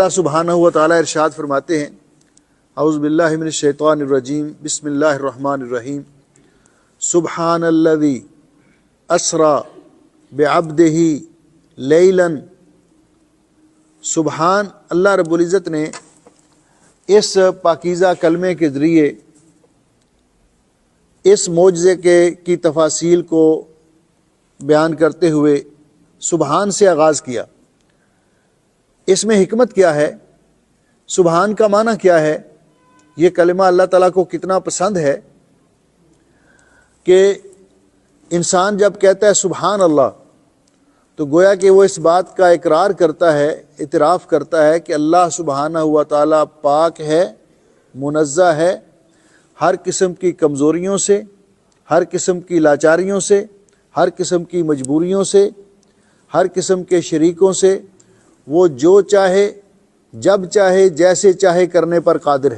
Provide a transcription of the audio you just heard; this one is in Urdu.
اللہ سبحانہ و تعالیٰ ارشاد فرماتے ہیں اعوذ باللہ من الشیطان الرجیم بسم اللہ الرحمن الرحیم سبحان الذی اسری بعبدہ لیلا. سبحان اللہ رب العزت نے اس پاکیزہ کلمے کے ذریعے اس معجزے کی تفاصیل کو بیان کرتے ہوئے سبحان سے آغاز کیا. اس میں حکمت کیا ہے؟ سبحان کا معنی کیا ہے؟ یہ کلمہ اللہ تعالیٰ کو کتنا پسند ہے کہ انسان جب کہتا ہے سبحان اللہ تو گویا کہ وہ اس بات کا اقرار کرتا ہے، اعتراف کرتا ہے کہ اللہ سبحانہ ہوا تعالیٰ پاک ہے، منزہ ہے ہر قسم کی کمزوریوں سے، ہر قسم کی لاچاریوں سے، ہر قسم کی مجبوریوں سے، ہر قسم کے شریکوں سے. وہ جو چاہے جب چاہے جیسے چاہے کرنے پر قادر ہے.